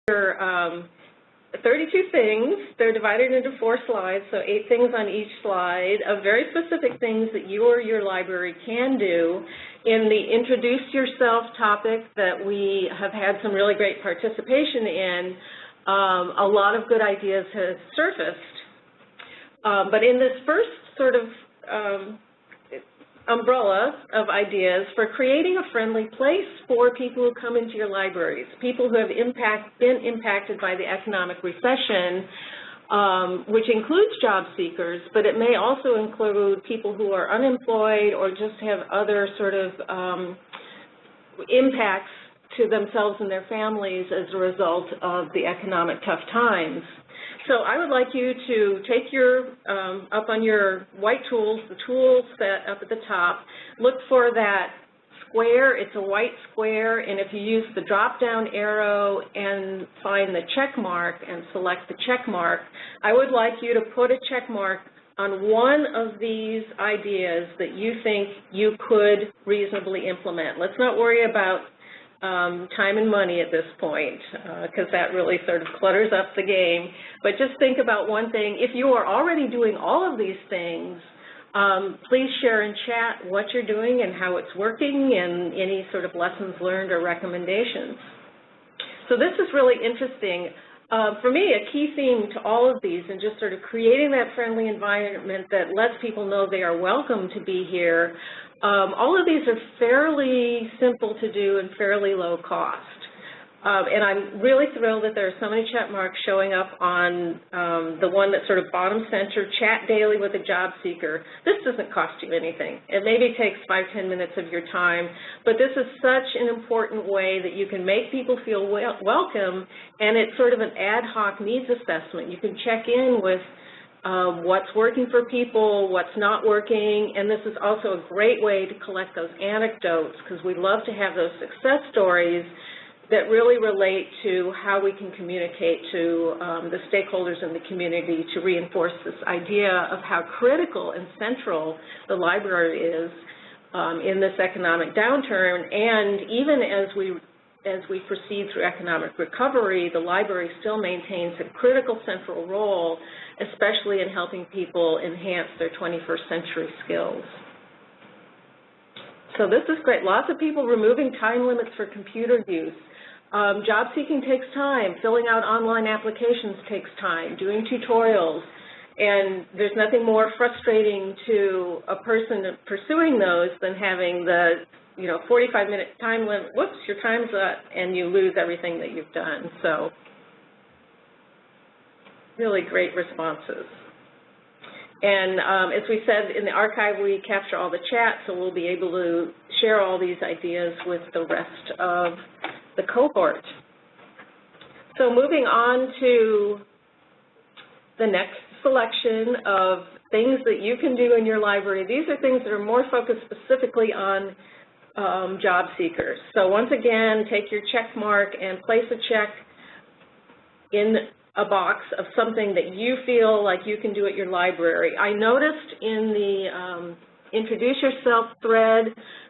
32 things. They're divided into 4 slides, so 8 things on each slide of very specific things that you or your library can do. In the Introduce Yourself topic that we have had some really great participation in, a lot of good ideas have surfaced. But in this first sort of umbrella of ideas for creating a friendly place for people who come into your libraries, people who have been impacted by the economic recession, which includes job seekers, but it may also include people who are unemployed or just have other sort of impacts to themselves and their families as a result of the economic tough times. So I would like you to take your, up on your white tools, the tool set up at the top, look for that square. It's a white square, and if you use the drop-down arrow and find the check mark and select the check mark, I would like you to put a check mark on one of these ideas that you think you could reasonably implement. Let's not worry about time and money at this point, because that really sort of clutters up the game. But just think about one thing. If you are already doing all of these things, please share in chat what you're doing and how it's working and any sort of lessons learned or recommendations. So this is really interesting. For me, a key theme to all of these and just sort of creating that friendly environment that lets people know they are welcome to be here. All of these are fairly simple to do and fairly low cost. And I'm really thrilled that there are so many check marks showing up on the one that's sort of bottom center, chat daily with a job seeker. This doesn't cost you anything. It maybe takes 5–10 minutes of your time, but this is such an important way that you can make people feel welcome, and it's sort of an ad hoc needs assessment. You can check in with what's working for people, what's not working, and this is also a great way to collect those anecdotes, because we love to have those success stories that really relate to how we can communicate to the stakeholders in the community to reinforce this idea of how critical and central the library is in this economic downturn. And even as we proceed through economic recovery, the library still maintains a critical central role, especially in helping people enhance their 21st century skills. So this is great. Lots of people removing time limits for computer use. Job seeking takes time. Filling out online applications takes time. Doing tutorials. And there's nothing more frustrating to a person pursuing those than having the 45-minute time limit. Whoops, your time's up, and you lose everything that you've done. So really great responses. And as we said, in the archive, we capture all the chat, so we'll be able to share all these ideas with the rest of the cohort. So moving on to the next selection of things that you can do in your library. These are things that are more focused specifically on job seekers. So once again, take your check mark and place a check in a box of something that you feel like you can do at your library. I noticed in the Introduce Yourself thread,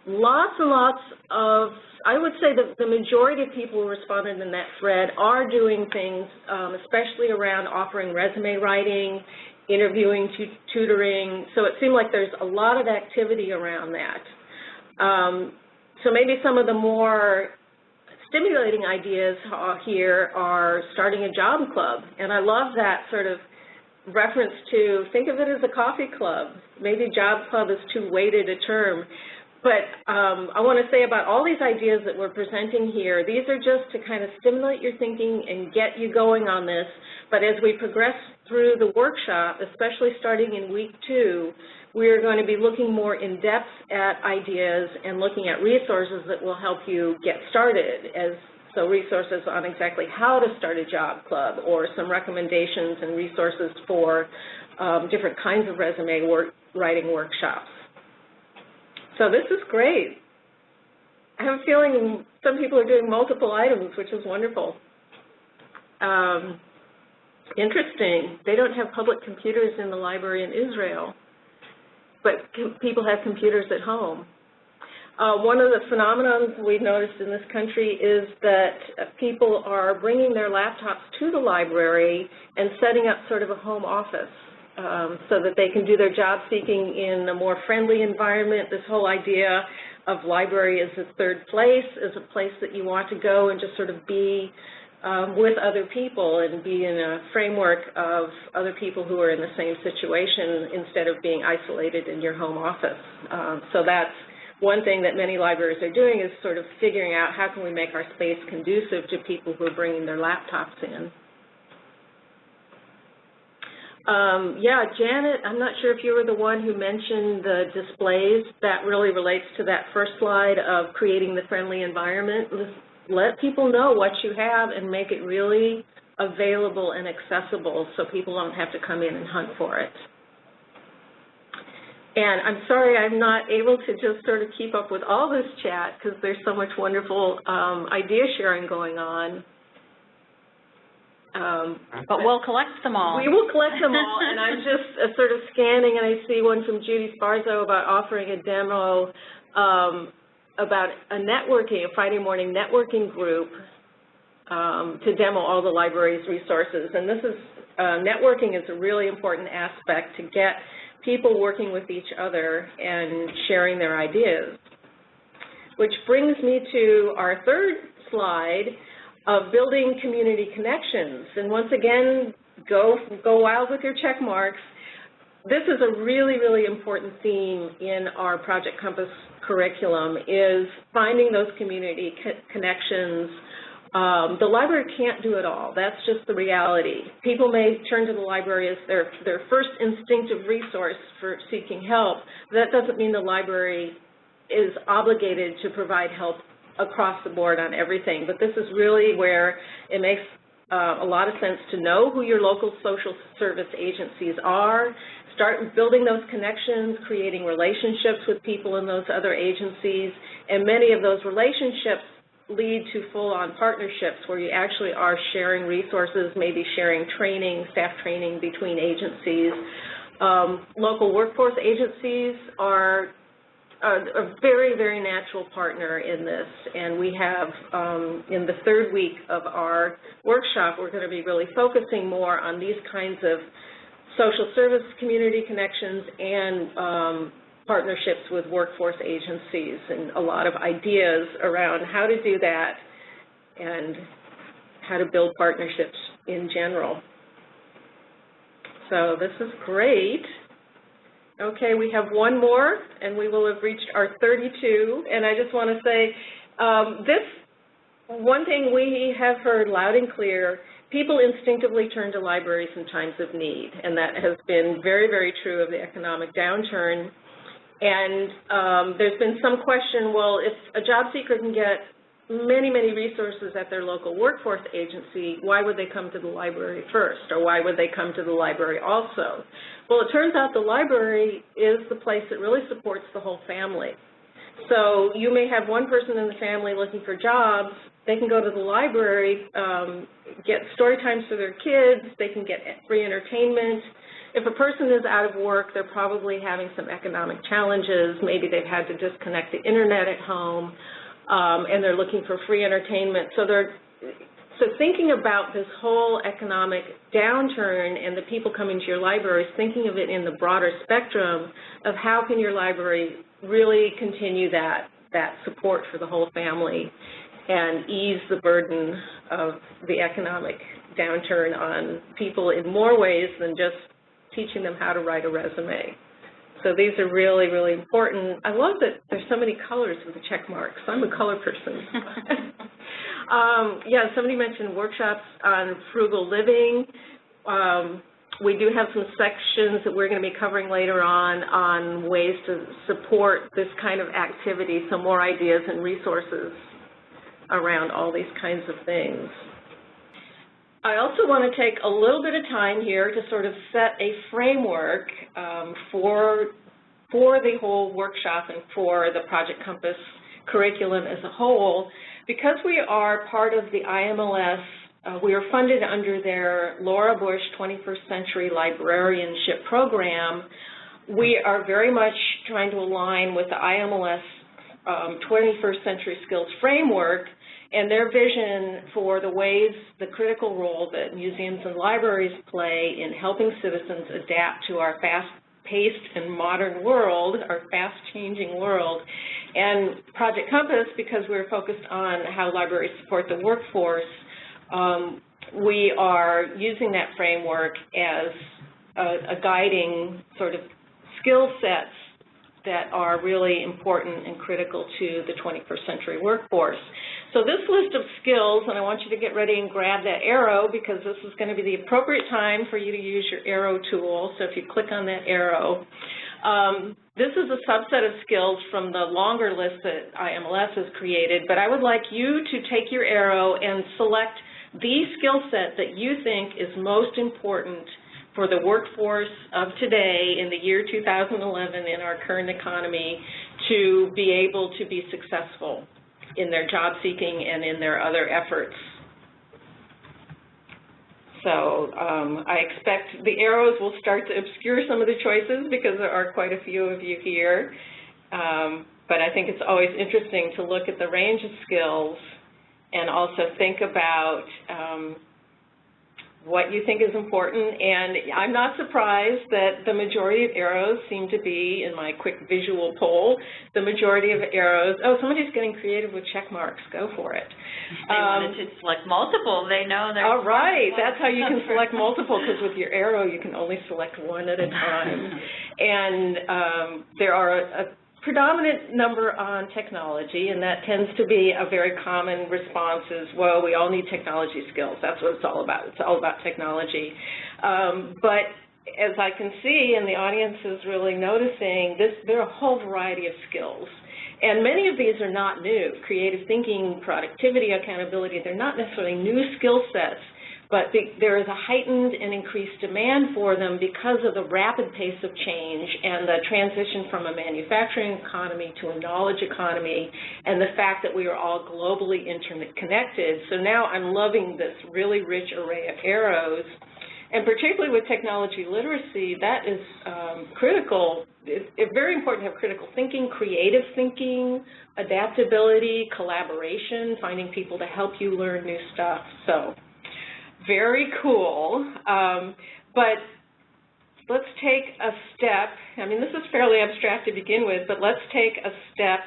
lots and lots of, I would say that the majority of people who responded in that thread are doing things, especially around offering resume writing, interviewing, tutoring. So it seemed like there's a lot of activity around that. So maybe some of the more stimulating ideas here are starting a job club. And I love that sort of reference to think of it as a coffee club. Maybe job club is too weighted a term. But I want to say about all these ideas that we're presenting here, these are just to kind of stimulate your thinking and get you going on this. But as we progress through the workshop, especially starting in week 2, we are going to be looking more in depth at ideas and looking at resources that will help you get started, so resources on exactly how to start a job club, or some recommendations and resources for different kinds of resume writing workshops. So this is great. I have a feeling some people are doing multiple items, which is wonderful. Interesting. They don't have public computers in the library in Israel, but people have computers at home. One of the phenomena we've noticed in this country is that people are bringing their laptops to the library and setting up sort of a home office so that they can do their job seeking in a more friendly environment. This whole idea of library as a third place, as a place that you want to go and just sort of be with other people and be in a framework of other people who are in the same situation instead of being isolated in your home office. So that's one thing that many libraries are doing, is sort of figuring out how can we make our space conducive to people who are bringing their laptops in. Yeah, Janet, I'm not sure if you were the one who mentioned the displays. That really relates to that first slide of creating the friendly environment. Let people know what you have and make it really available and accessible so people don't have to come in and hunt for it. And I'm sorry I'm not able to just sort of keep up with all this chat because there's so much wonderful idea sharing going on. But we'll collect them all. We will collect them all, and I'm just sort of scanning, and I see one from Judy Sparzo about offering a demo about a Friday morning networking group to demo all the library's resources. And this is, networking is a really important aspect to get people working with each other and sharing their ideas. Which brings me to our third slide of building community connections. And once again, go wild with your check marks. This is a really, really important theme in our Project Compass curriculum, is finding those community connections. The library can't do it all. That's just the reality. People may turn to the library as their first instinctive resource for seeking help. That doesn't mean the library is obligated to provide help across the board on everything, but this is really where it makes a lot of sense to know who your local social service agencies are, start building those connections, creating relationships with people in those other agencies, and many of those relationships lead to full-on partnerships where you actually are sharing resources, maybe sharing training, staff training between agencies. Local workforce agencies are a very, very natural partner in this, and we have in the third week of our workshop, we're going to be really focusing more on these kinds of social service community connections and partnerships with workforce agencies, and a lot of ideas around how to do that and how to build partnerships in general. So this is great. Okay, we have one more, and we will have reached our 32. And I just want to say, one thing we have heard loud and clear, people instinctively turn to libraries in times of need, and that has been very, very true of the economic downturn. And there's been some question, well, if a job seeker can get many, many resources at their local workforce agency, why would they come to the library first, or why would they come to the library also? Well, it turns out the library is the place that really supports the whole family. So you may have one person in the family looking for jobs, they can go to the library, get story times for their kids, they can get free entertainment. If a person is out of work, they're probably having some economic challenges, maybe they've had to disconnect the internet at home, and they're looking for free entertainment. So thinking about this whole economic downturn and the people coming to your libraries, thinking of it in the broader spectrum of how can your library really continue that support for the whole family and ease the burden of the economic downturn on people in more ways than just teaching them how to write a resume. So these are really, really important. I love that there's so many colors with the check marks. I'm a color person. Yeah, somebody mentioned workshops on frugal living. We do have some sections that we're going to be covering later on ways to support this kind of activity, so more ideas and resources around all these kinds of things. I also want to take a little bit of time here to sort of set a framework for the whole workshop and for the Project Compass curriculum as a whole. Because we are part of the IMLS, we are funded under their Laura Bush 21st Century Librarianship Program. We are very much trying to align with the IMLS 21st Century Skills Framework and their vision for the ways, the critical role that museums and libraries play in helping citizens adapt to our fast-paced and modern world, our fast-changing world. And Project Compass, because we're focused on how libraries support the workforce, we are using that framework as a guiding sort of skill sets that are really important and critical to the 21st century workforce. So this list of skills, and I want you to get ready and grab that arrow because this is going to be the appropriate time for you to use your arrow tool. So if you click on that arrow, this is a subset of skills from the longer list that IMLS has created, but I would like you to take your arrow and select the skill set that you think is most important for the workforce of today in the year 2011 in our current economy to be able to be successful in their job seeking and in their other efforts. So I expect the arrows will start to obscure some of the choices because there are quite a few of you here. But I think it's always interesting to look at the range of skills and also think about what you think is important. And I'm not surprised that the majority of arrows seem to be, in my quick visual poll, the majority of arrows, oh, somebody's getting creative with check marks, go for it. They wanted to select multiple, they know they're... All right, that's how you can select multiple, because with your arrow you can only select one at a time. And there are a predominant number on technology, and that tends to be a very common response is, well, we all need technology skills. That's what it's all about. It's all about technology. But as I can see, and the audience is really noticing, there are a whole variety of skills. And many of these are not new. Creative thinking, productivity, accountability, they're not necessarily new skill sets, but there is a heightened and increased demand for them because of the rapid pace of change and the transition from a manufacturing economy to a knowledge economy and the fact that we are all globally interconnected. So now I'm loving this really rich array of arrows. And particularly with technology literacy, that is critical. It's very important to have critical thinking, creative thinking, adaptability, collaboration, finding people to help you learn new stuff. So very cool. But let's take a step. I mean, this is fairly abstract to begin with, but let's take a step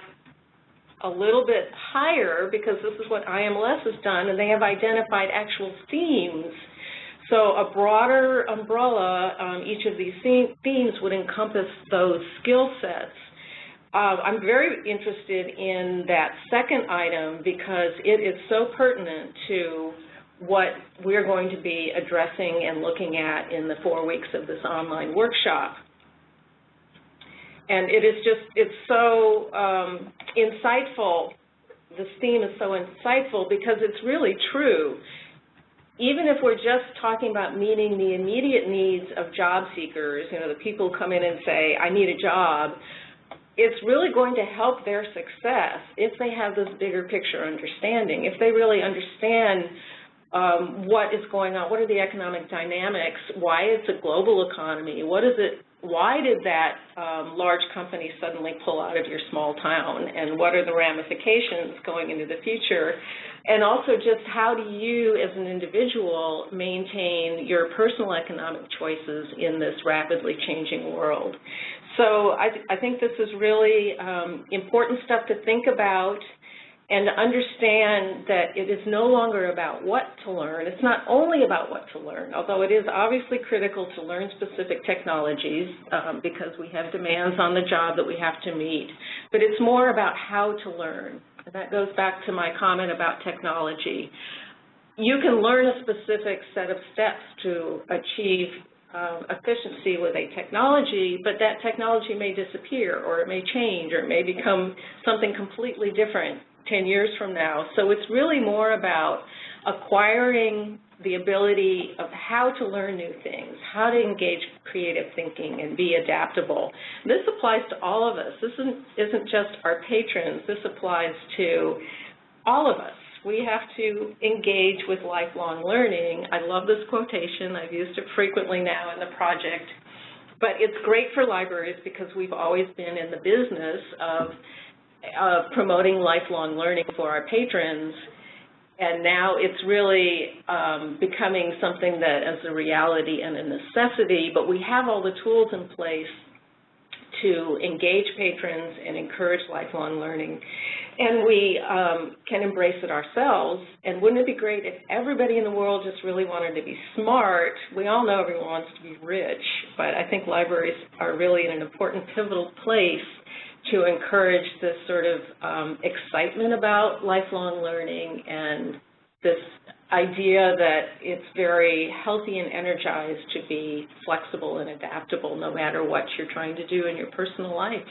a little bit higher because this is what IMLS has done, and they have identified actual themes. So a broader umbrella, each of these themes would encompass those skill sets. I'm very interested in that second item because it is so pertinent to what we're going to be addressing and looking at in the 4 weeks of this online workshop. And it is just, it's so insightful. This theme is so insightful because it's really true. Even if we're just talking about meeting the immediate needs of job seekers, you know, the people who come in and say, I need a job, it's really going to help their success if they have this bigger picture understanding, if they really understand what is going on, what are the economic dynamics, why it's a global economy, what is it, why did that large company suddenly pull out of your small town, and what are the ramifications going into the future, and also just how do you as an individual maintain your personal economic choices in this rapidly changing world. So I think this is really important stuff to think about and to understand that it is no longer about what to learn. It's not only about what to learn, although it is obviously critical to learn specific technologies because we have demands on the job that we have to meet, but it's more about how to learn. And that goes back to my comment about technology. You can learn a specific set of steps to achieve efficiency with a technology, but that technology may disappear, or it may change, or it may become something completely different 10 years from now. So it's really more about acquiring the ability of how to learn new things, how to engage creative thinking and be adaptable. This applies to all of us. This isn't just our patrons. This applies to all of us. We have to engage with lifelong learning. I love this quotation. I've used it frequently now in the project. But it's great for libraries because we've always been in the business of promoting lifelong learning for our patrons, and now it's really becoming something that is a reality and a necessity, but we have all the tools in place to engage patrons and encourage lifelong learning. And we can embrace it ourselves. And wouldn't it be great if everybody in the world just really wanted to be smart? We all know everyone wants to be rich, but I think libraries are really in an important, pivotal place to encourage this sort of excitement about lifelong learning and this idea that it's very healthy and energized to be flexible and adaptable no matter what you're trying to do in your personal life.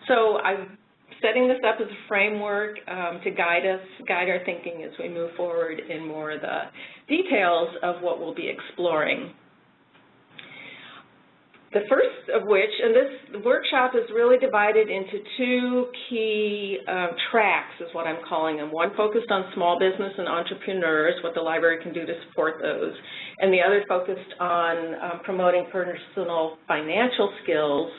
So I'm setting this up as a framework to guide our thinking as we move forward in more of the details of what we'll be exploring. The first of which, and this workshop is really divided into two key tracks, is what I'm calling them. One focused on small business and entrepreneurs, what the library can do to support those, and the other focused on promoting personal financial skills.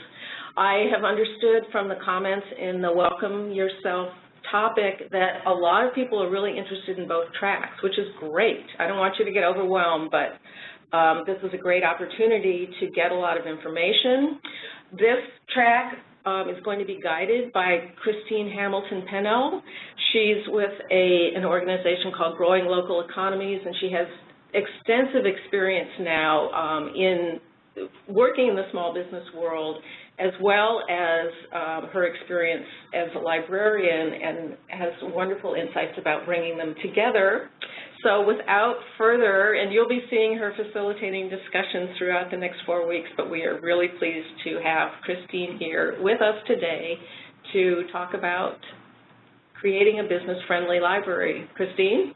I have understood from the comments in the Welcome Yourself topic that a lot of people are really interested in both tracks, which is great. I don't want you to get overwhelmed, but this is a great opportunity to get a lot of information. This track is going to be guided by Christine Hamilton Pennell. She's with an organization called Growing Local Economies, and she has extensive experience now in working in the small business world, as well as her experience as a librarian, and has wonderful insights about bringing them together. So without further, and you'll be seeing her facilitating discussions throughout the next 4 weeks, but we are really pleased to have Christine here with us today to talk about creating a business-friendly library. Christine?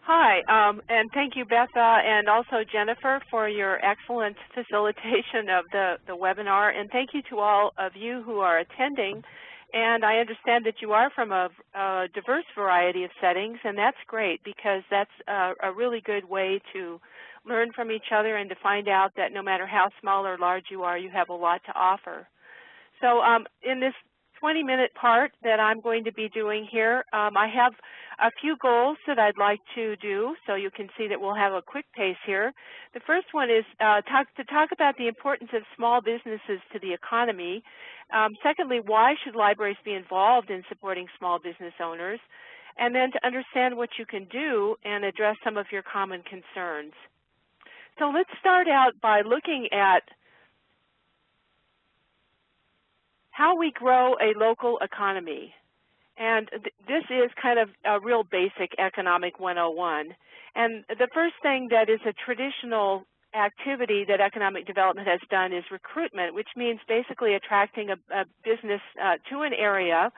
Hi, and thank you, Betha, and also Jennifer, for your excellent facilitation of the webinar, and thank you to all of you who are attending. And I understand that you are from a diverse variety of settings, and that's great because that's a really good way to learn from each other and to find out that no matter how small or large you are, you have a lot to offer. So in this 20-minute part that I'm going to be doing here, I have a few goals that I'd like to do, so you can see that we'll have a quick pace here. The first one is to talk about the importance of small businesses to the economy. Secondly, why should libraries be involved in supporting small business owners? And then to understand what you can do and address some of your common concerns. So let's start out by looking at how we grow a local economy. And this is kind of a real basic economic 101. And the first thing that is a traditional activity that economic development has done is recruitment, which means basically attracting a business to an area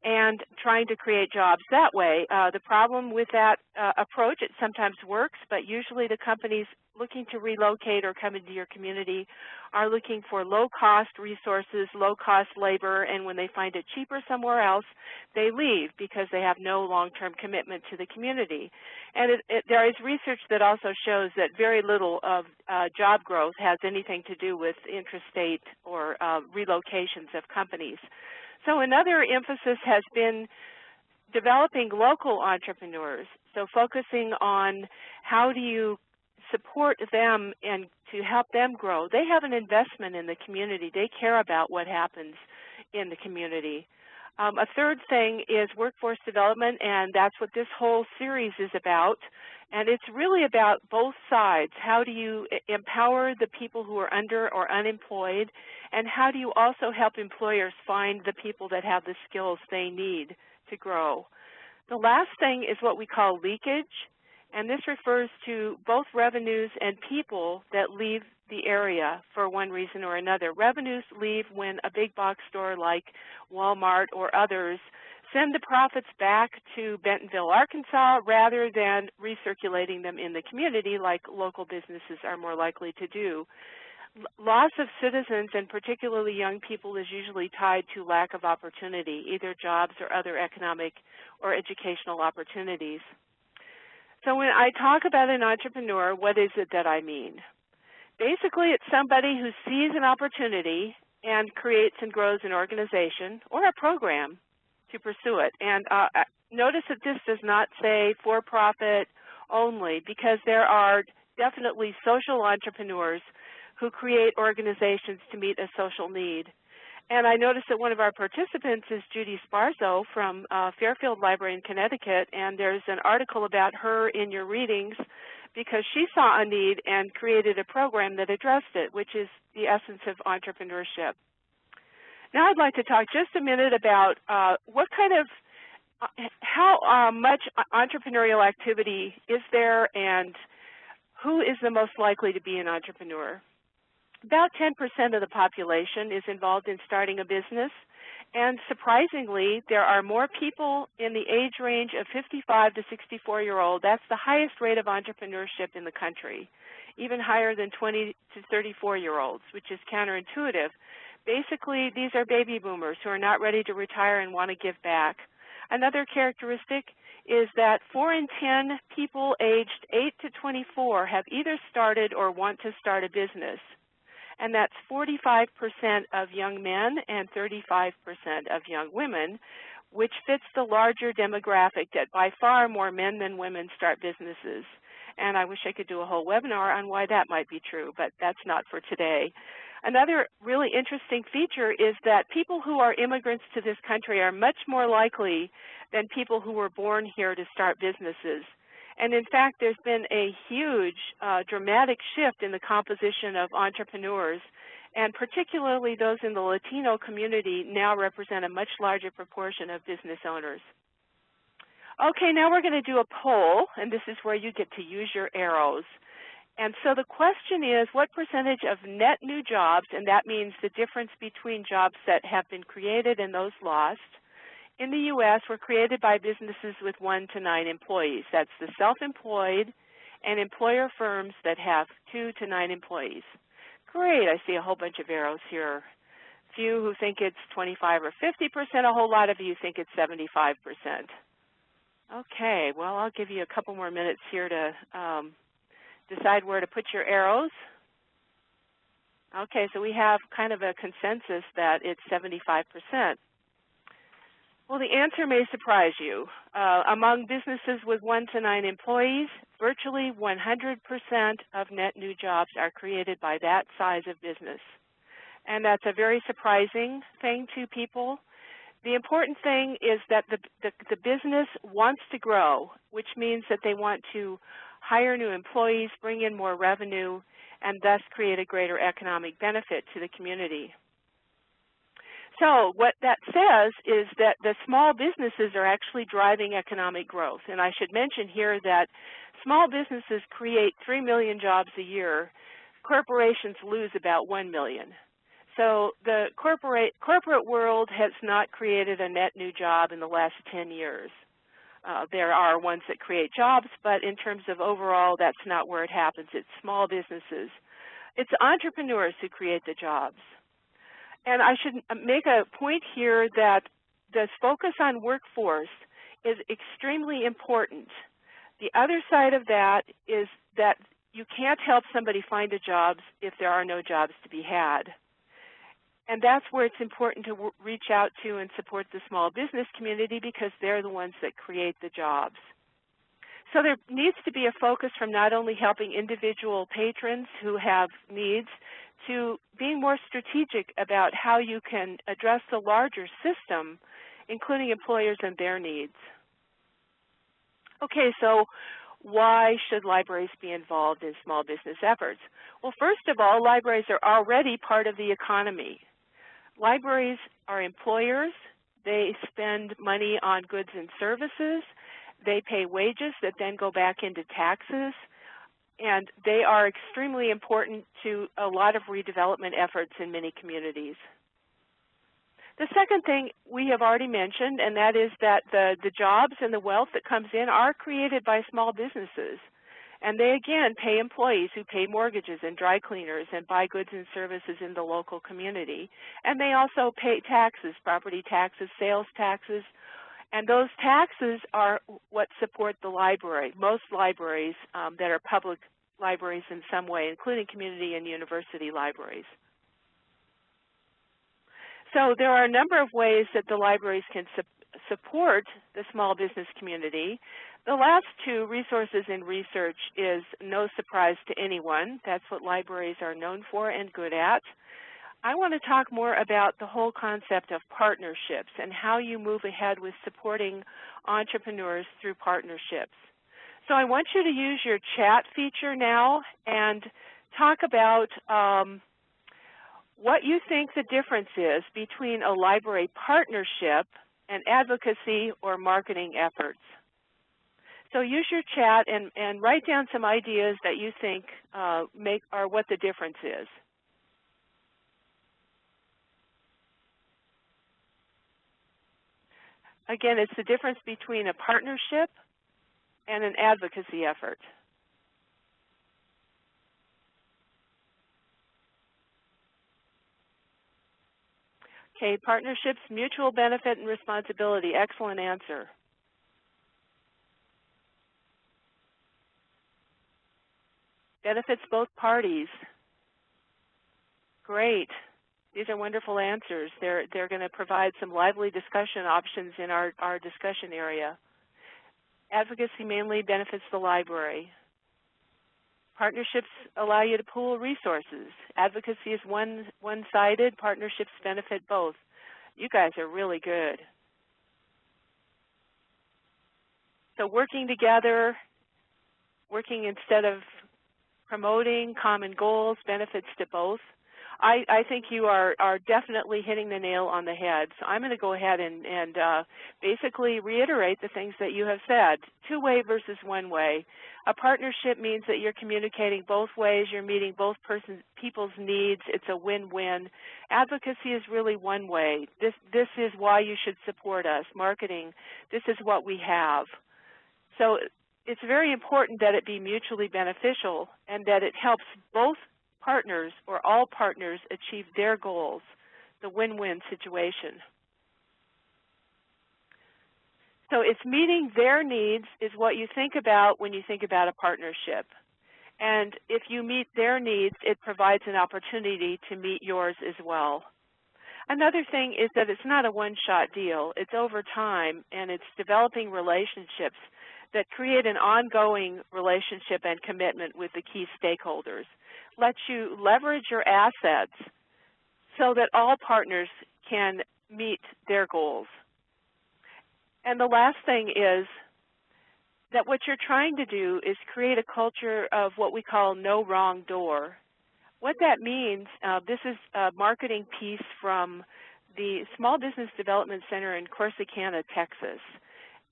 and trying to create jobs that way. The problem with that approach, it sometimes works, but usually the companies looking to relocate or come into your community are looking for low-cost resources, low-cost labor, and when they find it cheaper somewhere else, they leave because they have no long-term commitment to the community. And there is research that also shows that very little of job growth has anything to do with intrastate or relocations of companies. So another emphasis has been developing local entrepreneurs, so focusing on how do you support them and to help them grow. They have an investment in the community. They care about what happens in the community. A third thing is workforce development, and that's what this whole series is about. And it's really about both sides. How do you empower the people who are under or unemployed, and how do you also help employers find the people that have the skills they need to grow? The last thing is what we call leakage, and this refers to both revenues and people that leave the area for one reason or another. Revenues leave when a big box store like Walmart or others send the profits back to Bentonville, Arkansas, rather than recirculating them in the community like local businesses are more likely to do. Loss of citizens, and particularly young people, is usually tied to lack of opportunity, either jobs or other economic or educational opportunities. So when I talk about an entrepreneur, what is it that I mean? Basically, it's somebody who sees an opportunity and creates and grows an organization or a program to pursue it. And notice that this does not say for-profit only, because there are definitely social entrepreneurs who create organizations to meet a social need. And I noticed that one of our participants is Judy Sparzo from Fairfield Library in Connecticut, and there's an article about her in your readings because she saw a need and created a program that addressed it, which is the essence of entrepreneurship. Now I'd like to talk just a minute about how much entrepreneurial activity is there and who is the most likely to be an entrepreneur. About 10% of the population is involved in starting a business, and surprisingly, there are more people in the age range of 55 to 64-year-old. That's the highest rate of entrepreneurship in the country, even higher than 20 to 34-year-olds, which is counterintuitive. Basically, these are baby boomers who are not ready to retire and want to give back. Another characteristic is that 4 in 10 people aged 8 to 24 have either started or want to start a business. And that's 45% of young men and 35% of young women, which fits the larger demographic that by far more men than women start businesses. And I wish I could do a whole webinar on why that might be true, but that's not for today. Another really interesting feature is that people who are immigrants to this country are much more likely than people who were born here to start businesses. And in fact, there's been a huge, dramatic shift in the composition of entrepreneurs, and particularly those in the Latino community now represent a much larger proportion of business owners. Okay, now we're going to do a poll, and this is where you get to use your arrows. And so the question is, what percentage of net new jobs, and that means the difference between jobs that have been created and those lost, in the U.S. were created by businesses with 1 to 9 employees. That's the self-employed and employer firms that have 2 to 9 employees. Great, I see a whole bunch of arrows here. Few who think it's 25 or 50%, a whole lot of you think it's 75%. Okay, well, I'll give you a couple more minutes here to decide where to put your arrows. Okay, so we have kind of a consensus that it's 75%. Well, the answer may surprise you. Among businesses with 1 to 9 employees, virtually 100% of net new jobs are created by that size of business. And that's a very surprising thing to people. The important thing is that the business wants to grow, which means that they want to hire new employees, bring in more revenue, and thus create a greater economic benefit to the community. So what that says is that the small businesses are actually driving economic growth. And I should mention here that small businesses create 3 million jobs a year. Corporations lose about 1 million. So the corporate world has not created a net new job in the last 10 years. There are ones that create jobs, but in terms of overall, that's not where it happens. It's small businesses. It's entrepreneurs who create the jobs. And I should make a point here that this focus on workforce is extremely important. The other side of that is that you can't help somebody find a job if there are no jobs to be had. And that's where it's important to reach out to and support the small business community because they're the ones that create the jobs. So there needs to be a focus from not only helping individual patrons who have needs to being more strategic about how you can address the larger system, including employers and their needs. Okay, so why should libraries be involved in small business efforts? Well, first of all, libraries are already part of the economy. Libraries are employers. They spend money on goods and services. They pay wages that then go back into taxes. And they are extremely important to a lot of redevelopment efforts in many communities. The second thing we have already mentioned, and that is that the jobs and the wealth that comes in are created by small businesses. And they, again, pay employees who pay mortgages and dry cleaners and buy goods and services in the local community. And they also pay taxes, property taxes, sales taxes, and those taxes are what support the library. Most libraries that are public libraries in some way, including community and university libraries. So there are a number of ways that the libraries can support the small business community. The last two, resources and research, is no surprise to anyone. That's what libraries are known for and good at. I want to talk more about the whole concept of partnerships and how you move ahead with supporting entrepreneurs through partnerships. So I want you to use your chat feature now and talk about what you think the difference is between a library partnership and advocacy or marketing efforts. So use your chat and write down some ideas that you think are what the difference is. Again, it's the difference between a partnership and an advocacy effort. Okay, partnerships, mutual benefit and responsibility. Excellent answer. Benefits both parties. Great. These are wonderful answers. They're going to provide some lively discussion options in our discussion area. Advocacy mainly benefits the library. Partnerships allow you to pool resources. Advocacy is one-sided. Partnerships benefit both. You guys are really good. So working together, working instead of promoting common goals, benefits to both. I think you are definitely hitting the nail on the head. So I'm going to go ahead and basically reiterate the things that you have said. Two-way versus one-way. A partnership means that you're communicating both ways. You're meeting both people's needs. It's a win-win. Advocacy is really one way. This is why you should support us. Marketing, this is what we have. So it's very important that it be mutually beneficial and that it helps both partners or all partners achieve their goals, the win-win situation. So it's meeting their needs is what you think about when you think about a partnership. And if you meet their needs, it provides an opportunity to meet yours as well. Another thing is that it's not a one-shot deal. It's over time, and it's developing relationships that create an ongoing relationship and commitment with the key stakeholders. Lets you leverage your assets so that all partners can meet their goals. And the last thing is that what you're trying to do is create a culture of what we call no wrong door. What that means, this is a marketing piece from the Small Business Development Center in Corsicana, Texas.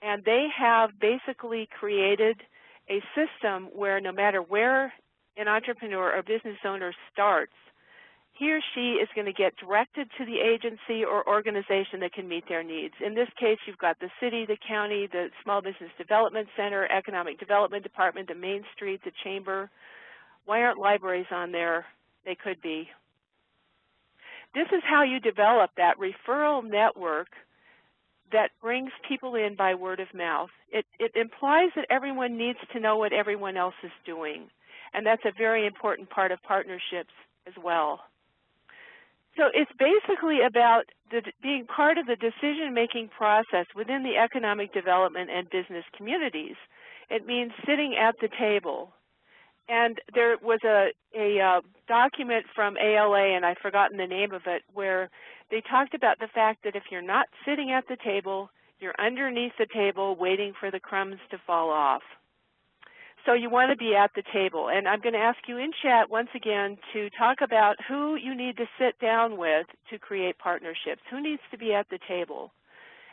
And they have basically created a system where no matter where an entrepreneur or business owner starts, he or she is going to get directed to the agency or organization that can meet their needs. In this case, you've got the city, the county, the Small Business Development Center, Economic Development Department, the Main Street, the Chamber. Why aren't libraries on there? They could be. This is how you develop that referral network that brings people in by word of mouth. It implies that everyone needs to know what everyone else is doing, and that's a very important part of partnerships as well. So it's basically about being part of the decision-making process within the economic development and business communities. It means sitting at the table. And there was a document from ALA, and I've forgotten the name of it, where they talked about the fact that if you're not sitting at the table, you're underneath the table waiting for the crumbs to fall off. So you want to be at the table. And I'm going to ask you in chat once again to talk about who you need to sit down with to create partnerships. Who needs to be at the table?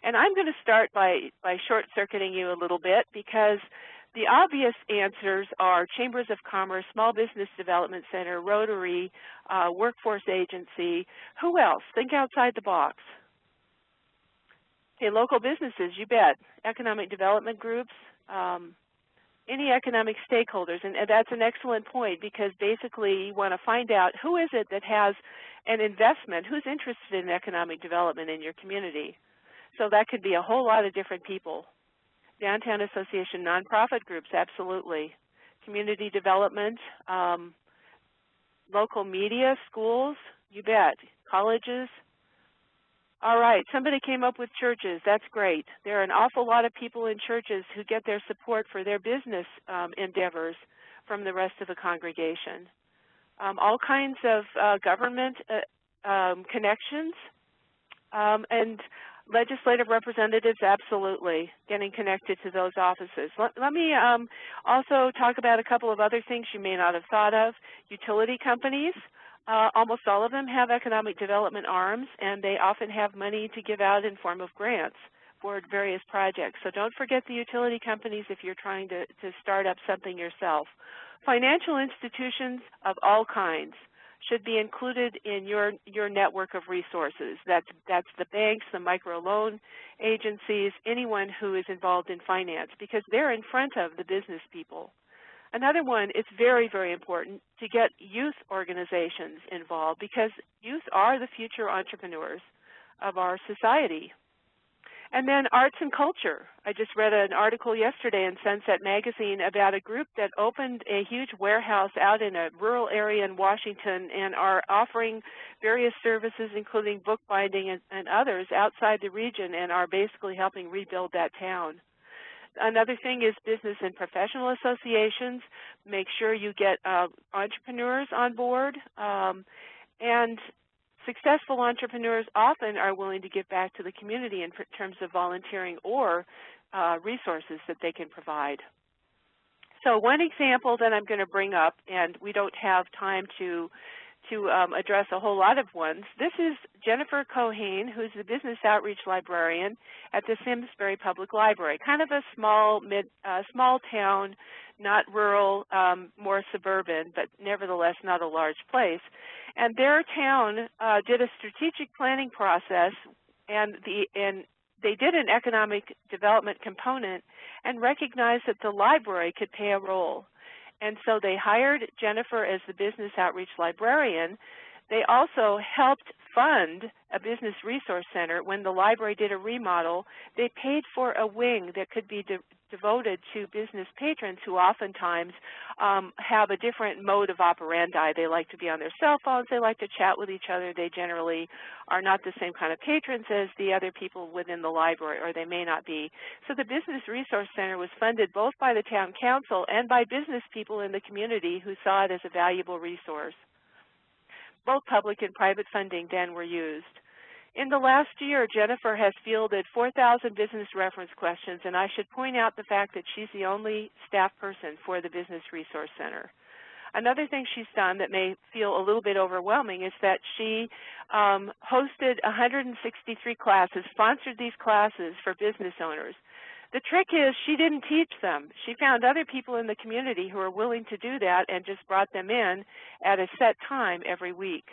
And I'm going to start by short-circuiting you a little bit, because the obvious answers are Chambers of Commerce, Small Business Development Center, Rotary, Workforce Agency. Who else? Think outside the box. Okay, local businesses, you bet. Economic development groups, any economic stakeholders. And that's an excellent point, because basically you want to find out who is it that has an investment, who's interested in economic development in your community. So that could be a whole lot of different people. Downtown Association, nonprofit groups, absolutely. Community development, local media, schools, you bet. Colleges, All right, somebody came up with churches. That's great. There are an awful lot of people in churches who get their support for their business endeavors from the rest of the congregation. All kinds of government connections and legislative representatives, absolutely, getting connected to those offices. Let me also talk about a couple of other things you may not have thought of. Utility companies. Almost all of them have economic development arms, and they often have money to give out in form of grants for various projects. So don't forget the utility companies if you're trying to start up something yourself. Financial institutions of all kinds should be included in your network of resources. That's the banks, the microloan agencies, anyone who is involved in finance, because they're in front of the business people. Another one, it's very, very important to get youth organizations involved, because youth are the future entrepreneurs of our society. And then arts and culture. I just read an article yesterday in Sunset Magazine about a group that opened a huge warehouse out in a rural area in Washington and are offering various services, including bookbinding and others, outside the region, and are basically helping rebuild that town. Another thing is business and professional associations. Make sure you get entrepreneurs on board, and successful entrepreneurs often are willing to give back to the community in terms of volunteering or resources that they can provide. So one example that I'm going to bring up, and we don't have time to address a whole lot of ones. This is Jennifer Cohane, who's the business outreach librarian at the Simsbury Public Library, kind of a small town, not rural, more suburban, but nevertheless not a large place. And their town did a strategic planning process, and they did an economic development component and recognized that the library could play a role. And so they hired Jennifer as the business outreach librarian. They also helped fund a business resource center. When the library did a remodel, they paid for a wing that could be devoted to business patrons who oftentimes have a different mode of operandi. They like to be on their cell phones. They like to chat with each other. They generally are not the same kind of patrons as the other people within the library, or they may not be. So the Business Resource Center was funded both by the town council and by business people in the community who saw it as a valuable resource. Both public and private funding then were used. In the last year, Jennifer has fielded 4,000 business reference questions, and I should point out the fact that she's the only staff person for the Business Resource Center. Another thing she's done that may feel a little bit overwhelming is that she hosted 163 classes, sponsored these classes for business owners. The trick is she didn't teach them. She found other people in the community who are willing to do that and just brought them in at a set time every week.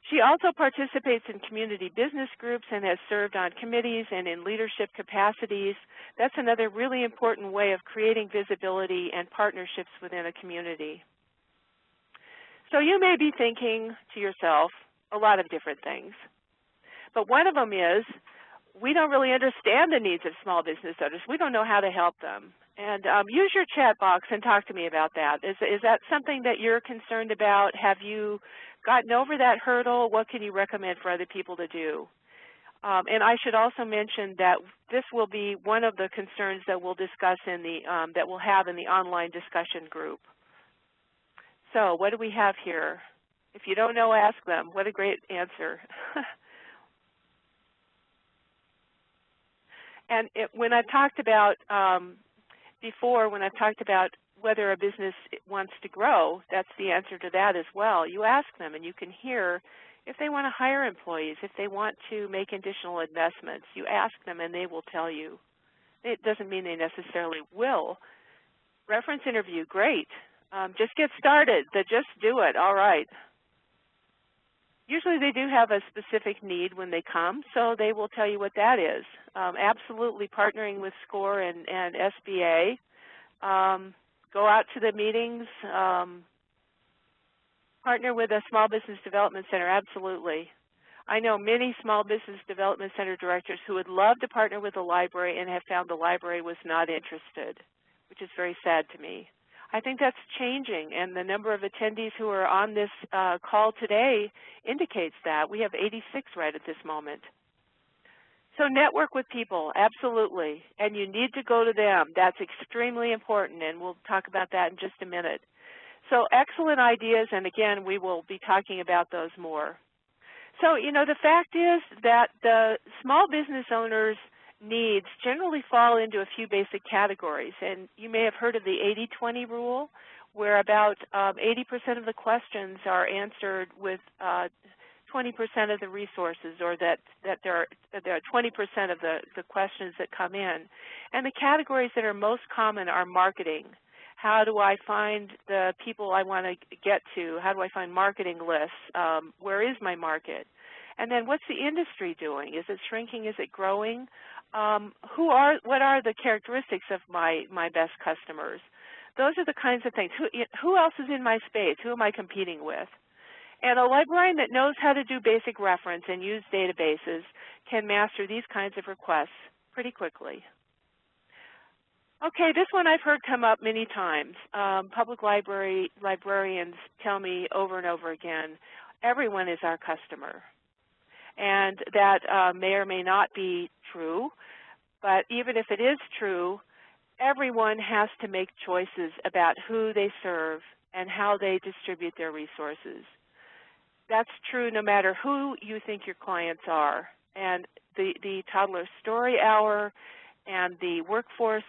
She also participates in community business groups and has served on committees and in leadership capacities. That's another really important way of creating visibility and partnerships within a community. So you may be thinking to yourself a lot of different things, but one of them is, we don't really understand the needs of small business owners. We don't know how to help them. And use your chat box and talk to me about that. Is that something that you're concerned about? Have you gotten over that hurdle? What can you recommend for other people to do? And I should also mention that this will be one of the concerns that we'll discuss in the that we'll have in the online discussion group. So what do we have here? If you don't know, ask them. What a great answer. And when I've talked about before, when I've talked about whether a business wants to grow, that's the answer to that as well. You ask them, and you can hear if they want to hire employees, if they want to make additional investments. You ask them, and they will tell you. It doesn't mean they necessarily will. Reference interview, great. Just get started. Just do it. All right. Usually they do have a specific need when they come, so they will tell you what that is. Absolutely partnering with SCORE and SBA. Go out to the meetings. Partner with a Small Business Development Center, absolutely. I know many Small Business Development Center directors who would love to partner with the library and have found the library was not interested, which is very sad to me. I think that's changing, and the number of attendees who are on this call today indicates that. We have 86 right at this moment. So network with people, absolutely, and you need to go to them. That's extremely important, and we'll talk about that in just a minute. So excellent ideas, and again, we will be talking about those more. So, you know, the fact is that the small business owners' needs generally fall into a few basic categories, and you may have heard of the 80-20 rule, where about 80% of the questions are answered with 20% of the resources, or that there are 20% of the questions that come in. And the categories that are most common are marketing. How do I find the people I want to get to? How do I find marketing lists? Where is my market? And then what's the industry doing? Is it shrinking? Is it growing? What are the characteristics of my best customers? Those are the kinds of things. Who else is in my space? Who am I competing with? And a librarian that knows how to do basic reference and use databases can master these kinds of requests pretty quickly. Okay, this one I've heard come up many times. Public librarians tell me over and over again, everyone is our customer. And that may or may not be true, but even if it is true, everyone has to make choices about who they serve and how they distribute their resources. That's true no matter who you think your clients are. And the Toddler Story Hour and the workforce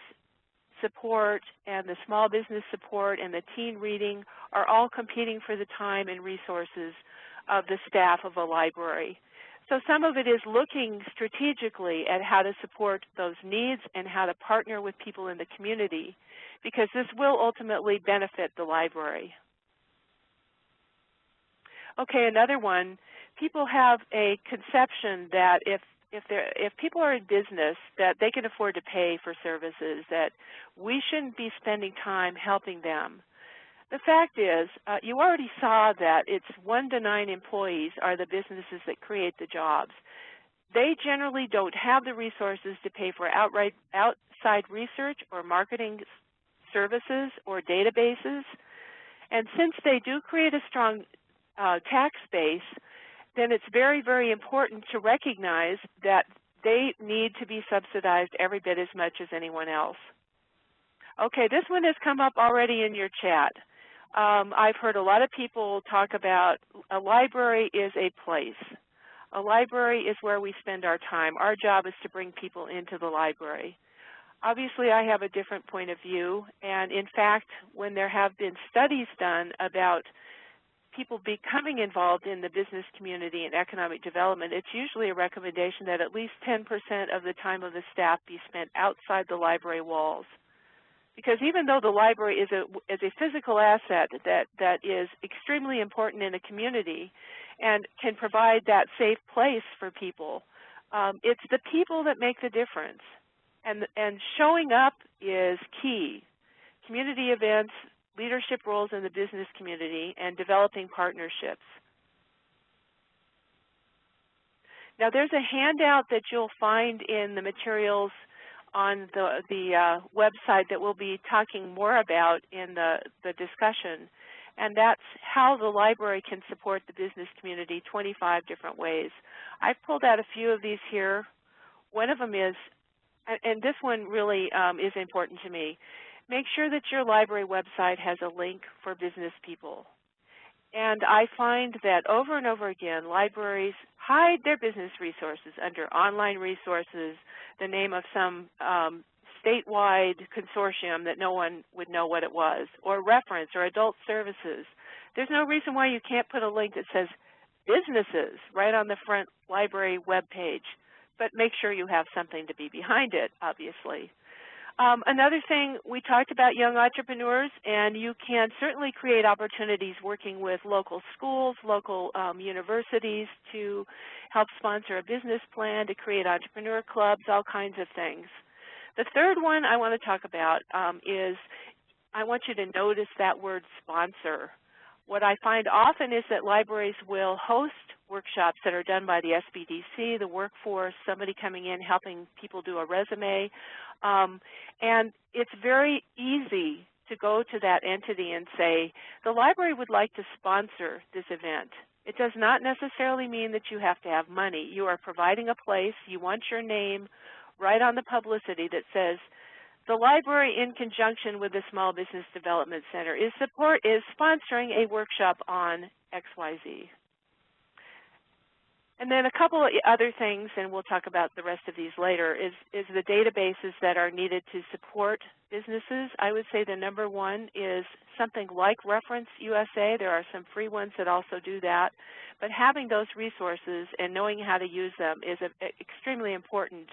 support and the small business support and the teen reading are all competing for the time and resources of the staff of a library. So some of it is looking strategically at how to support those needs and how to partner with people in the community, because this will ultimately benefit the library. Okay, another one, people have a conception that if people are in business, that they can afford to pay for services, that we shouldn't be spending time helping them. The fact is, you already saw that it's 1 to 9 employees are the businesses that create the jobs. They generally don't have the resources to pay for outside research or marketing services or databases. And since they do create a strong tax base, then it's very, very important to recognize that they need to be subsidized every bit as much as anyone else. Okay, this one has come up already in your chat. I've heard a lot of people talk about a library is a place. A library is where we spend our time. Our job is to bring people into the library. Obviously, I have a different point of view, and in fact, when there have been studies done about people becoming involved in the business community and economic development, it's usually a recommendation that at least 10% of the time of the staff be spent outside the library walls. Because even though the library is a physical asset that is extremely important in a community and can provide that safe place for people, it's the people that make the difference. And showing up is key. Community events, leadership roles in the business community, and developing partnerships. Now there's a handout that you'll find in the materials on the website that we'll be talking more about in the discussion, and that's how the library can support the business community 25 different ways. I've pulled out a few of these here. One of them is, and this one really is important to me, make sure that your library website has a link for business people. And I find that over and over again, libraries hide their business resources under online resources, the name of some statewide consortium that no one would know what it was, or reference or adult services. There's no reason why you can't put a link that says businesses right on the front library webpage, but make sure you have something to be behind it, obviously. Another thing, we talked about young entrepreneurs, and you can certainly create opportunities working with local schools, local universities to help sponsor a business plan, to create entrepreneur clubs, all kinds of things. The third one I want to talk about is I want you to notice that word sponsor. What I find often is that libraries will host workshops that are done by the SBDC, the workforce, somebody coming in helping people do a resume, and it's very easy to go to that entity and say, the library would like to sponsor this event. It does not necessarily mean that you have to have money. You are providing a place. You want your name right on the publicity that says, the library, in conjunction with the Small Business Development Center, is sponsoring a workshop on XYZ. And then a couple of other things, and we'll talk about the rest of these later, is the databases that are needed to support businesses. I would say the number one is something like Reference USA. There are some free ones that also do that. But having those resources and knowing how to use them is an extremely important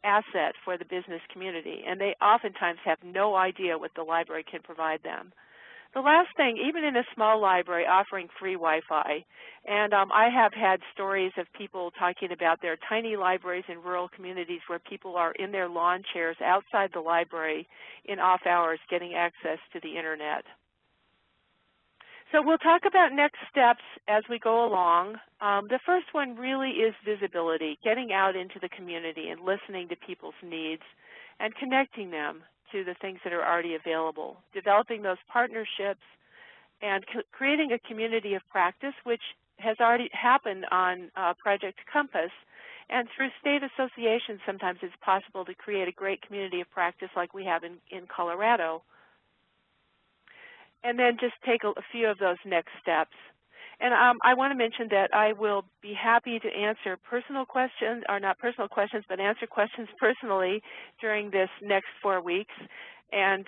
asset for the business community, and they oftentimes have no idea what the library can provide them. The last thing, even in a small library, offering free Wi-Fi, and I have had stories of people talking about their tiny libraries in rural communities where people are in their lawn chairs outside the library in off hours getting access to the internet. So we'll talk about next steps as we go along. The first one really is visibility, getting out into the community and listening to people's needs and connecting them to the things that are already available, developing those partnerships and creating a community of practice, which has already happened on Project Compass. And through state associations, sometimes it's possible to create a great community of practice like we have in Colorado. And then just take a few of those next steps. And I want to mention that I will be happy to answer personal questions, or not personal questions, but answer questions personally during this next 4 weeks. And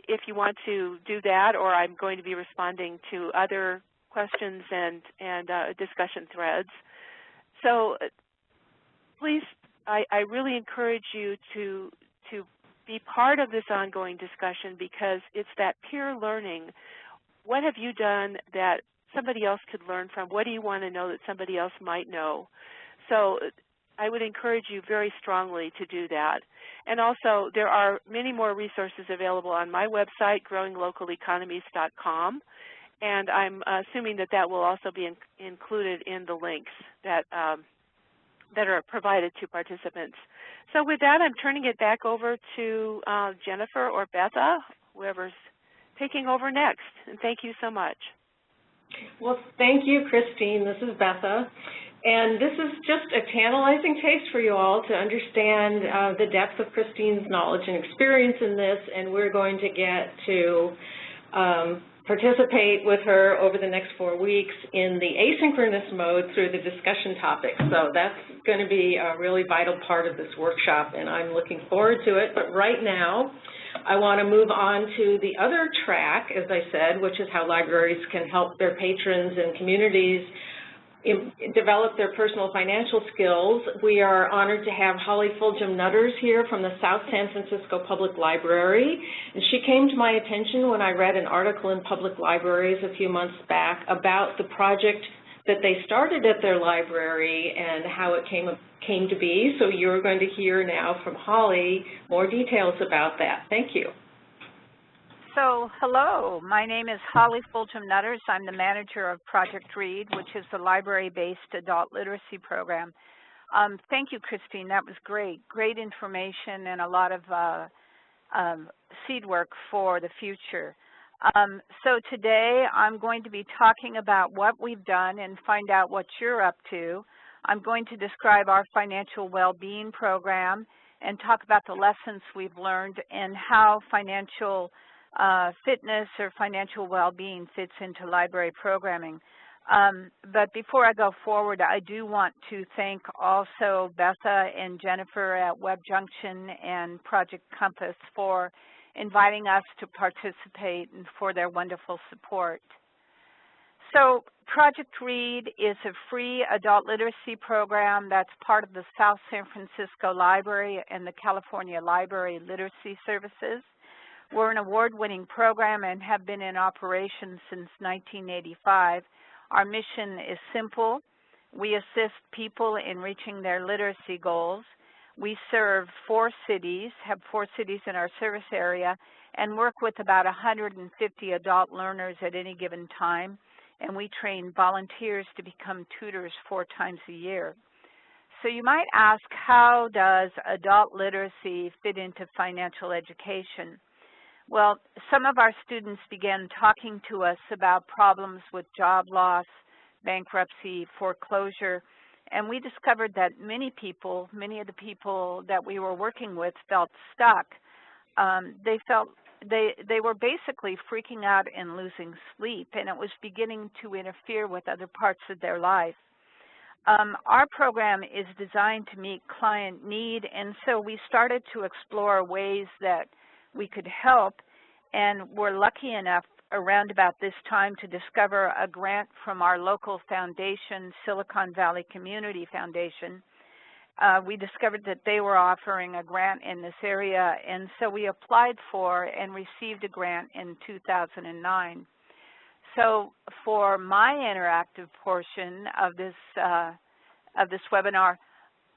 if you want to do that, or I'm going to be responding to other questions and discussion threads. So please, I really encourage you to be part of this ongoing discussion, because it's that peer learning. What have you done that somebody else could learn from? What do you want to know that somebody else might know? So I would encourage you very strongly to do that. And also, there are many more resources available on my website, growinglocaleconomies.com, and I'm assuming that that will also be included in the links that are provided to participants. So with that, I'm turning it back over to Jennifer or Betha, whoever's taking over next. And thank you so much. Well, thank you, Christine. This is Betha. And this is just a tantalizing taste for you all to understand the depth of Christine's knowledge and experience in this, and we're going to get to participate with her over the next 4 weeks in the asynchronous mode through the discussion topics. So that's going to be a really vital part of this workshop, and I'm looking forward to it. But right now, I want to move on to the other track, as I said, which is how libraries can help their patrons and communities develop their personal financial skills. We are honored to have Holly Fulgham-Nutters here from the South San Francisco Public Library. And she came to my attention when I read an article in Public Libraries a few months back about the project that they started at their library and how it came to be. So you're going to hear now from Holly more details about that. Thank you. So, hello, my name is Holly Fulgham-Nutters. I'm the manager of Project READ, which is the library-based adult literacy program. Thank you, Christine. That was great. Great information and a lot of seed work for the future. So today I'm going to be talking about what we've done and find out what you're up to. I'm going to describe our financial well-being program and talk about the lessons we've learned and how financial fitness or financial well-being fits into library programming. But before I go forward, I do want to thank also Betha and Jennifer at WebJunction and Project Compass for inviting us to participate and for their wonderful support. So Project READ is a free adult literacy program that's part of the South San Francisco Library and the California Library Literacy Services. We're an award-winning program and have been in operation since 1985. Our mission is simple. We assist people in reaching their literacy goals. We serve 4 cities, have 4 cities in our service area, and work with about 150 adult learners at any given time. And we train volunteers to become tutors 4 times a year. So you might ask, how does adult literacy fit into financial education? Well, some of our students began talking to us about problems with job loss, bankruptcy, foreclosure, and we discovered that many of the people that we were working with felt stuck. They were basically freaking out and losing sleep, and it was beginning to interfere with other parts of their life. Our program is designed to meet client need, and so we started to explore ways that we could help, and we're lucky enough around about this time to discover a grant from our local foundation, Silicon Valley Community Foundation. We discovered that they were offering a grant in this area, and so we applied for and received a grant in 2009. So for my interactive portion of this webinar,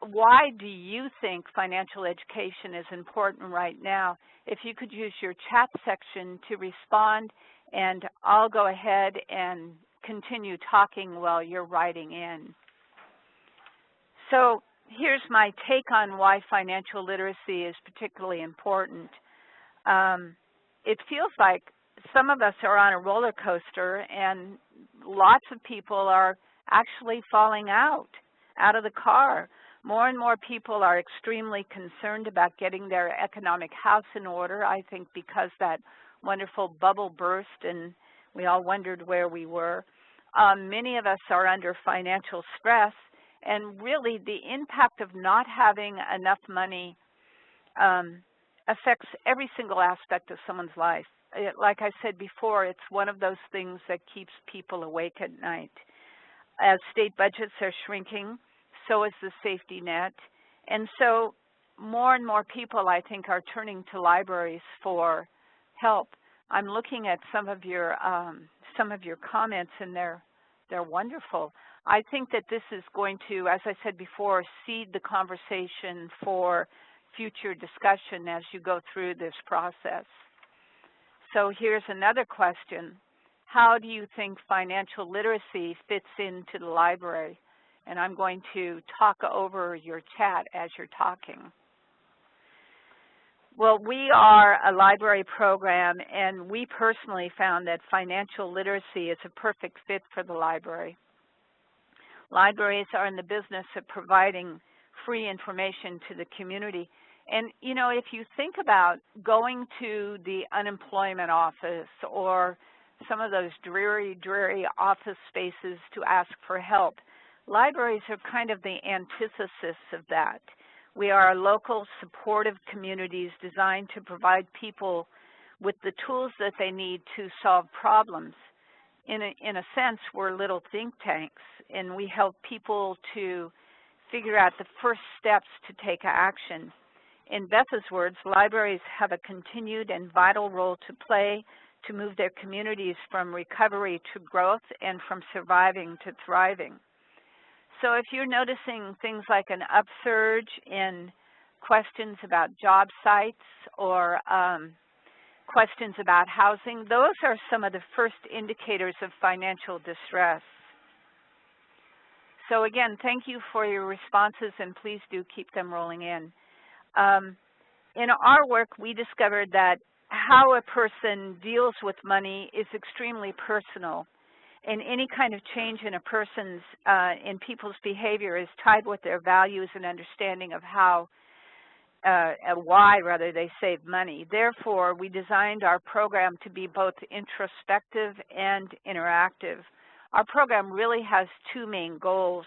why do you think financial education is important right now? If you could use your chat section to respond, and I'll go ahead and continue talking while you're writing in. So here's my take on why financial literacy is particularly important. It feels like some of us are on a roller coaster, and lots of people are actually falling out of the car. More and more people are extremely concerned about getting their economic house in order, I think because that wonderful bubble burst and we all wondered where we were. Many of us are under financial stress, and really the impact of not having enough money affects every single aspect of someone's life. Like I said before, it's one of those things that keeps people awake at night. As state budgets are shrinking, so is the safety net. And so more and more people, I think, are turning to libraries for help. I'm looking at some of your comments, and they're wonderful. I think that this is going to, as I said before, seed the conversation for future discussion as you go through this process. So here's another question. How do you think financial literacy fits into the library? And I'm going to talk over your chat as you're talking. Well, we are a library program, and we personally found that financial literacy is a perfect fit for the library. Libraries are in the business of providing free information to the community. And, you know, if you think about going to the unemployment office or some of those dreary office spaces to ask for help, libraries are kind of the antithesis of that. We are local supportive communities designed to provide people with the tools that they need to solve problems. In a sense, we're little think tanks, and we help people to figure out the first steps to take action. In Beth's words, libraries have a continued and vital role to play to move their communities from recovery to growth and from surviving to thriving. So if you're noticing things like an upsurge in questions about job sites or questions about housing, those are some of the first indicators of financial distress. So again, thank you for your responses, and please do keep them rolling in. In our work, we discovered that how a person deals with money is extremely personal, and any kind of change in a person's, in people's behavior is tied with their values and understanding of how, why rather, they save money. Therefore, we designed our program to be both introspective and interactive. Our program really has two main goals: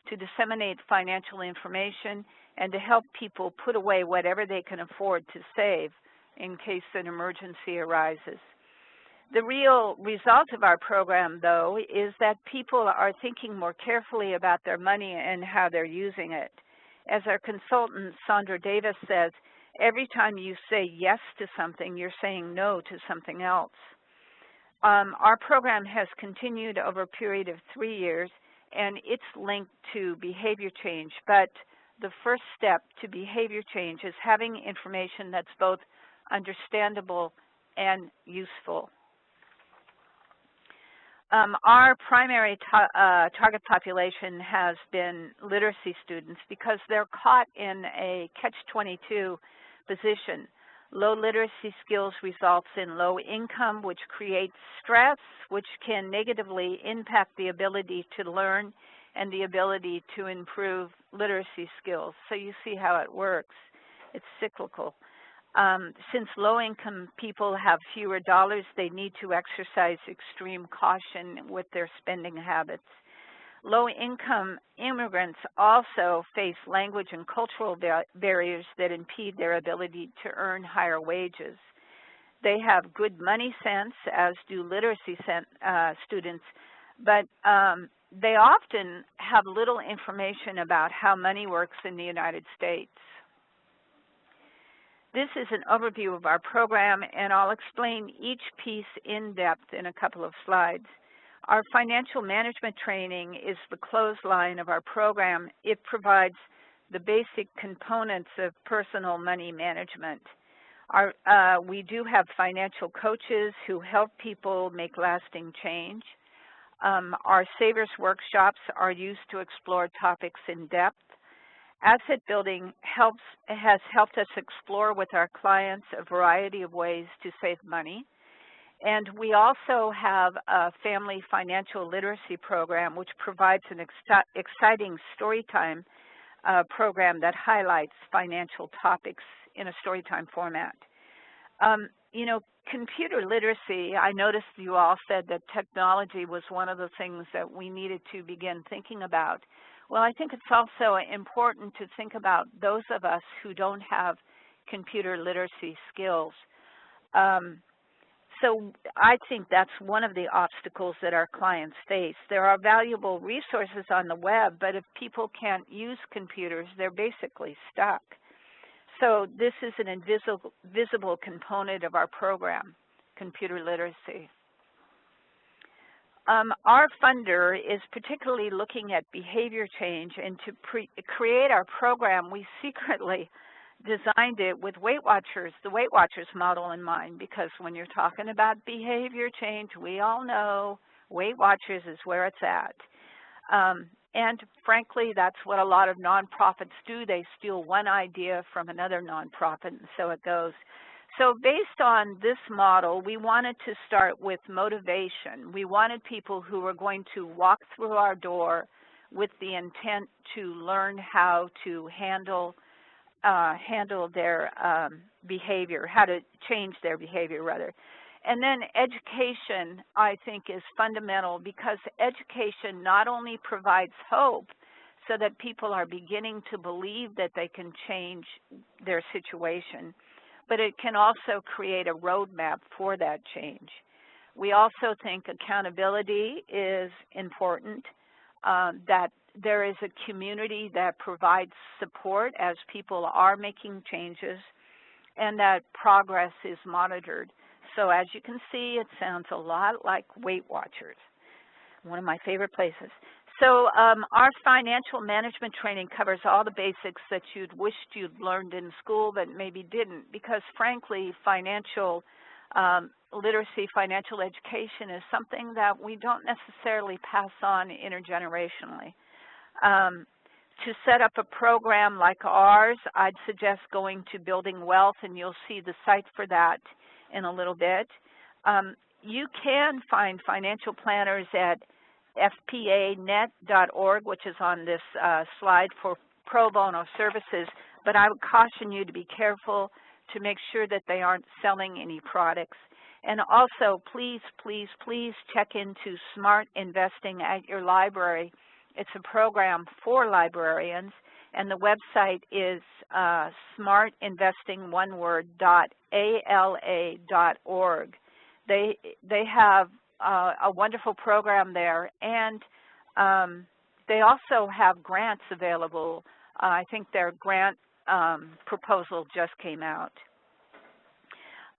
to disseminate financial information and to help people put away whatever they can afford to save in case an emergency arises. The real result of our program, though, is that people are thinking more carefully about their money and how they're using it. As our consultant, Sandra Davis, says, every time you say yes to something, you're saying no to something else. Our program has continued over a period of 3 years, and it's linked to behavior change. But the first step to behavior change is having information that's both understandable and useful. Our primary target population has been literacy students because they're caught in a catch-22 position. Low literacy skills results in low income, which creates stress, which can negatively impact the ability to learn and the ability to improve literacy skills. So you see how it works. It's cyclical. Since low-income people have fewer dollars, they need to exercise extreme caution with their spending habits. Low-income immigrants also face language and cultural barriers that impede their ability to earn higher wages. They have good money sense, as do literacy students, but they often have little information about how money works in the United States. This is an overview of our program, and I'll explain each piece in depth in a couple of slides. Our financial management training is the clothesline of our program. It provides the basic components of personal money management. We do have financial coaches who help people make lasting change. Our Savers workshops are used to explore topics in depth. Asset building has helped us explore with our clients a variety of ways to save money. And we also have a family financial literacy program, which provides an exciting storytime program that highlights financial topics in a storytime format. You know, computer literacy, I noticed you all said that technology was one of the things that we needed to begin thinking about. Well, I think it's also important to think about those of us who don't have computer literacy skills. So I think that's one of the obstacles that our clients face. There are valuable resources on the web, but if people can't use computers, they're basically stuck. So this is an invisible component of our program, computer literacy. Our funder is particularly looking at behavior change, and to create our program, we secretly designed it with Weight Watchers, the Weight Watchers model in mind, because when you're talking about behavior change, we all know Weight Watchers is where it's at. And frankly, that's what a lot of nonprofits do. They steal one idea from another nonprofit, and so it goes. So based on this model, we wanted to start with motivation. We wanted people who were going to walk through our door with the intent to learn how to handle their behavior, how to change their behavior, rather. And then education, I think, is fundamental, because education not only provides hope so that people are beginning to believe that they can change their situation, but it can also create a roadmap for that change. We also think accountability is important, that there is a community that provides support as people are making changes, and that progress is monitored. So as you can see, it sounds a lot like Weight Watchers, one of my favorite places. So our financial management training covers all the basics that you'd wished you'd learned in school but maybe didn't, because frankly, financial literacy, financial education is something that we don't necessarily pass on intergenerationally. To set up a program like ours, I'd suggest going to Building Wealth, and you'll see the site for that in a little bit. You can find financial planners at fpanet.org, which is on this slide, for pro bono services, but I would caution you to be careful to make sure that they aren't selling any products. And also, please, please, please check into Smart Investing at your library. It's a program for librarians, and the website is smartinvesting.ala.org. They have a wonderful program there, and they also have grants available. I think their grant proposal just came out.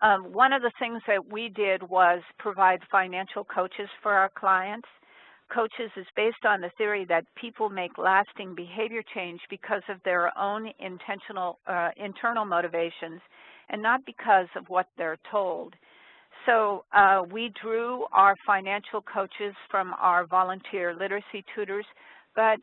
One of the things that we did was provide financial coaches for our clients. Coaches is based on the theory that people make lasting behavior change because of their own internal motivations, and not because of what they're told. So we drew our financial coaches from our volunteer literacy tutors, but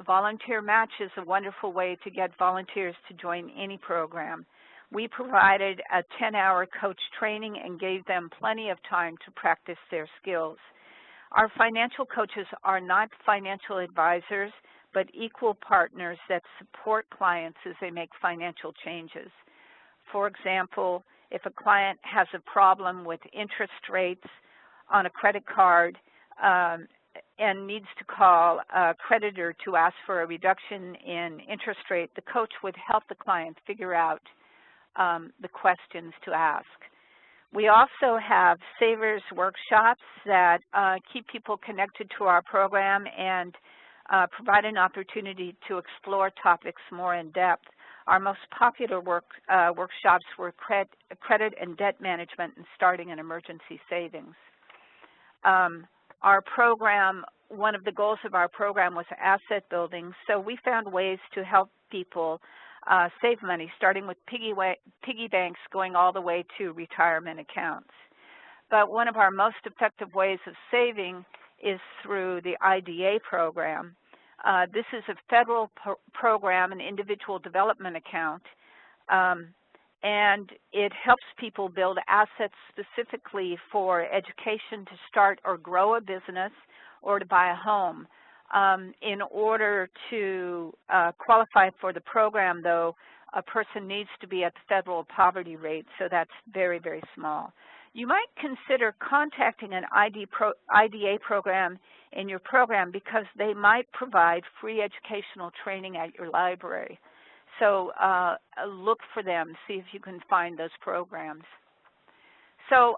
Volunteer Match is a wonderful way to get volunteers to join any program. We provided a 10-hour coach training and gave them plenty of time to practice their skills. Our financial coaches are not financial advisors, but equal partners that support clients as they make financial changes. For example, if a client has a problem with interest rates on a credit card and needs to call a creditor to ask for a reduction in interest rate, the coach would help the client figure out the questions to ask. We also have Savers workshops that keep people connected to our program and provide an opportunity to explore topics more in depth. Our most popular workshops were credit and debt management and starting an emergency savings. Our program, one of the goals of our program was asset building, so we found ways to help people save money, starting with piggy banks going all the way to retirement accounts. But one of our most effective ways of saving is through the IDA program. This is a federal program, an individual development account, and it helps people build assets specifically for education, to start or grow a business, or to buy a home. In order to qualify for the program, though, a person needs to be at the federal poverty rate, so that's very, very small. You might consider contacting an IDA program in your program because they might provide free educational training at your library. So look for them, see if you can find those programs. So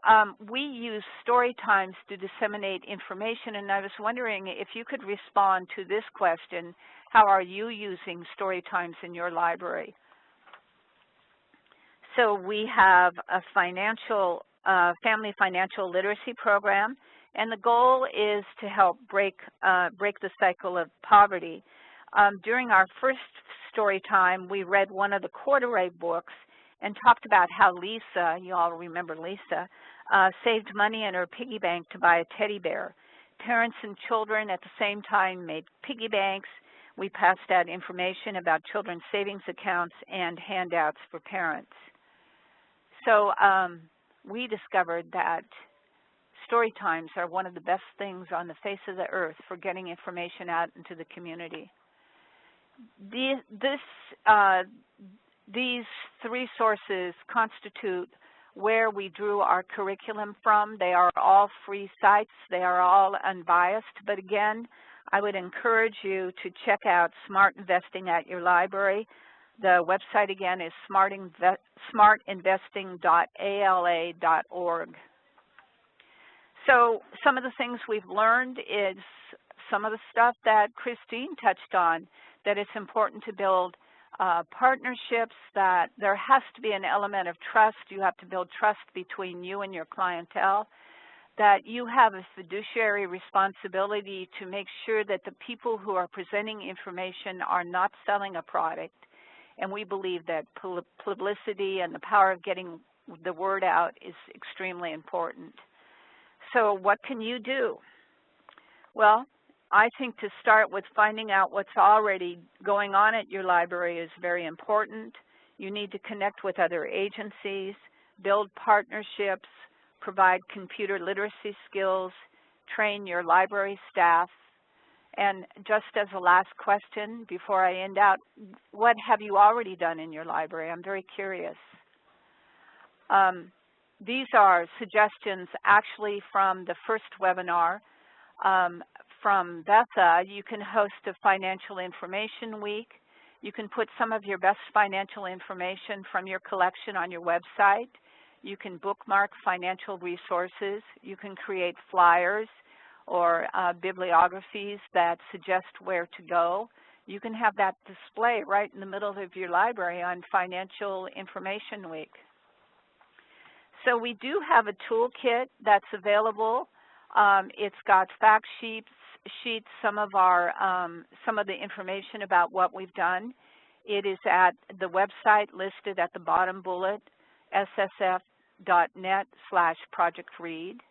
we use story times to disseminate information, and I was wondering if you could respond to this question: how are you using story times in your library? So we have a family financial literacy program, and the goal is to help break the cycle of poverty. During our first story time, we read one of the Corduroy books and talked about how Lisa, you all remember Lisa, saved money in her piggy bank to buy a teddy bear. Parents and children at the same time made piggy banks. We passed out information about children's savings accounts and handouts for parents. So we discovered that story times are one of the best things on the face of the earth for getting information out into the community. These three sources constitute where we drew our curriculum from. They are all free sites. They are all unbiased. But again, I would encourage you to check out Smart Investing at your library. The website again is smartinvesting.ala.org. So some of the things we've learned is some of the stuff that Christine touched on, that it's important to build partnerships, that there has to be an element of trust. You have to build trust between you and your clientele, that you have a fiduciary responsibility to make sure that the people who are presenting information are not selling a product. And we believe that publicity and the power of getting the word out is extremely important. So what can you do? Well, I think to start with finding out what's already going on at your library is very important. You need to connect with other agencies, build partnerships, provide computer literacy skills, train your library staff. And just as a last question before I end out, what have you already done in your library? I'm very curious. These are suggestions actually from the first webinar. From Betha, you can host a financial information week. You can put some of your best financial information from your collection on your website. You can bookmark financial resources. You can create flyers or bibliographies that suggest where to go. You can have that display right in the middle of your library on Financial Information Week. So we do have a toolkit that's available. It's got fact sheets, some of the information about what we've done. It is at the website listed at the bottom bullet, ssf.net/projectread.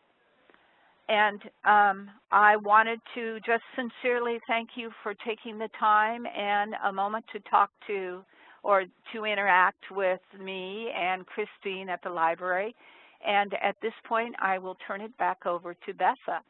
And I wanted to just sincerely thank you for taking the time and a moment to talk to or to interact with me and Christine at the library. And at this point, I will turn it back over to Bessa.